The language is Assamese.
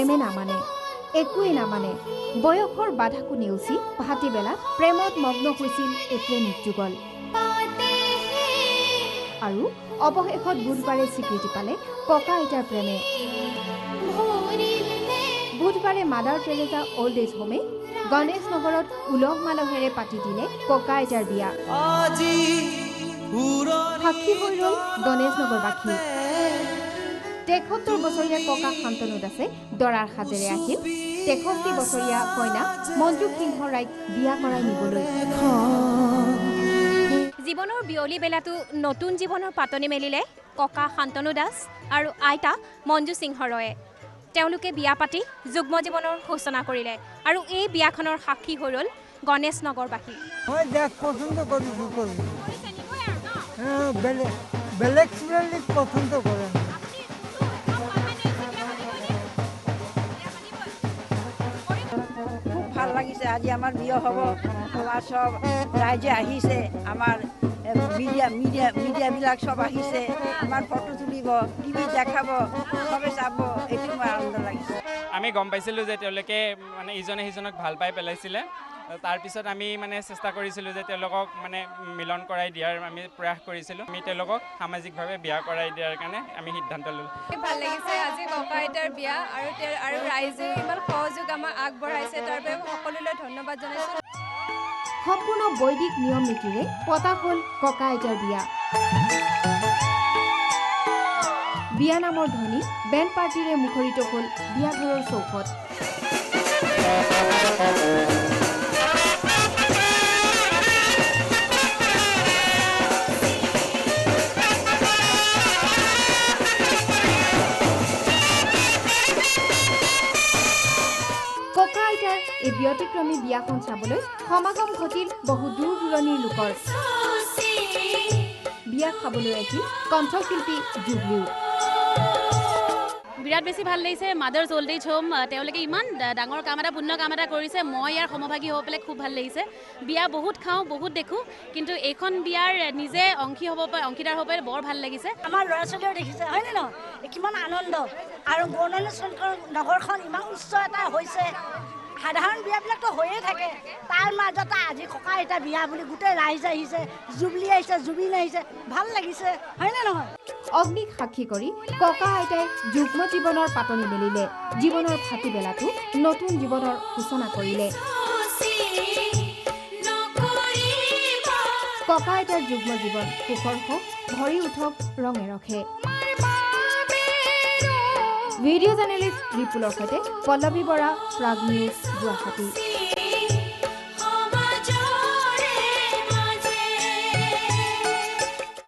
প্ৰেমে নামানে একোৱে নামানে বয়সৰ বাধাকো নেওচি ভাটিবেলাত প্ৰেমত মগ্ন হৈছিল এই প্ৰেমিক যুগল আৰু অৱশেষত বুধবাৰে স্বীকৃতি পালে ককা আইতাৰ প্ৰেমে বুধবাৰে মাদাৰ টেৰেছা অল্ড এজ হোমে গণেশ নগৰত উলহ মালহেৰে পাতি দিলে ককা আইতাৰ বিয়া সাক্ষী হৈ ৰল গণেশ নগৰবাসী ৭৩ বছৰীয়া ককা শান্তনু দাসে দৰাৰ সাজেৰে আহিল ৬৩ বছৰীয়া কইনা মঞ্জু সিংহ ৰাইক বিয়া কৰাই নিবলৈ জীৱনৰ বিয়লি বেলাটো নতুন জীৱনৰ পাতনি মেলিলে ককা শান্তনু দাস আৰু আইতা মঞ্জু সিংহ ৰয়ে তেওঁলোকে বিয়া পাতি যুগ্ম জীৱনৰ ঘোষণা কৰিলে আৰু এই বিয়াখনৰ সাক্ষী হৈ ৰল গণেশ নগৰবাসী মই দেখ পছন্দ কৰিছো বেলেগ পছন্দ কৰে ভাল লাগিছে আজি আমাৰ বিয়া হ'ব আমাৰ সব ৰাইজে আহিছে আমাৰ মিডিয়াবিলাক সব আহিছে আমাৰ ফটো তুলিব টিভি দেখাব সবে চাব এইটো মোৰ আনন্দ লাগিছে আমি গম পাইছিলোঁ যে তেওঁলোকে মানে ইজনে সিজনক ভাল পাই পেলাইছিলে তাৰপিছত আমি মানে চেষ্টা কৰিছিলোঁ যে তেওঁলোকক মানে মিলন কৰাই দিয়াৰ আমি প্ৰয়াস কৰিছিলোঁ আমি তেওঁলোকক সামাজিকভাৱে বিয়া কৰাই দিয়াৰ কাৰণে আমি সিদ্ধান্ত ল'লোঁ ভাল লাগিছে আজি ককা আইতাৰ বিয়া আৰু ৰাইজে ইমান সহযোগ আমাক আগবঢ়াইছে তাৰ বাবে সকলোলৈ ধন্যবাদ জনাইছোঁ সম্পূৰ্ণ বৈদিক নিয়ম নীতিৰে পতা হ'ল ককা আইতাৰ বিয়া বিয়া নামৰ ধ্বনি বেণ্ড পাৰ্টিৰে মুখৰিত হ'ল বিয়াঘৰৰ চৌহদ ককা আইতাৰ এই ব্যতিক্ৰমী বিয়াখন চাবলৈ সমাগম ঘটিল বহু দূৰ দূৰণিৰ লোকৰ বিয়া খাবলৈ আহিল কণ্ঠশিল্পী জুবলিও বিৰাট বেছি ভাল লাগিছে মাদাৰ্ছ অল্ড এজ হোম তেওঁলোকে ইমান ডাঙৰ কাম এটা পুণ্য কাম এটা কৰিছে মই ইয়াৰ সমভাগী হৈ পেলাই খুব ভাল লাগিছে বিয়া বহুত খাওঁ বহুত দেখোঁ কিন্তু এইখন বিয়াৰ নিজে অংশীদাৰ হ'ব পাৰে বৰ ভাল লাগিছে আমাৰ ল'ৰা ছোৱালীও দেখিছে হয়নে নহয় কিমান আনন্দ আৰু গণেশ নগৰখন ইমান উচ্চ এটা হৈছে সাধাৰণ বিয়াবিলাকতো হৈয়ে থাকে তাৰ মাজতে আজি ককা আইতা বিয়া বুলি গোটেই ৰাইজ আহিছে জুবলি আহিছে জুবিন আহিছে ভাল লাগিছে হয়নে নহয় অগ্নিক সাক্ষী কৰি ককা আইতাই যুগ্ম জীৱনৰ পাতনি মেলিলে জীৱনৰ ফাটিবেলাটো নতুন জীৱনৰ সূচনা কৰিলে ককা আইতাৰ যুগ্ম জীৱন সুখৰ হওক ভৰি উঠক ৰঙে ৰখে ভিডিঅ' জাৰ্নেলিষ্ট ৰিপুলৰ সৈতে পল্লৱী বৰা প্ৰাগ নিউজ গুৱাহাটী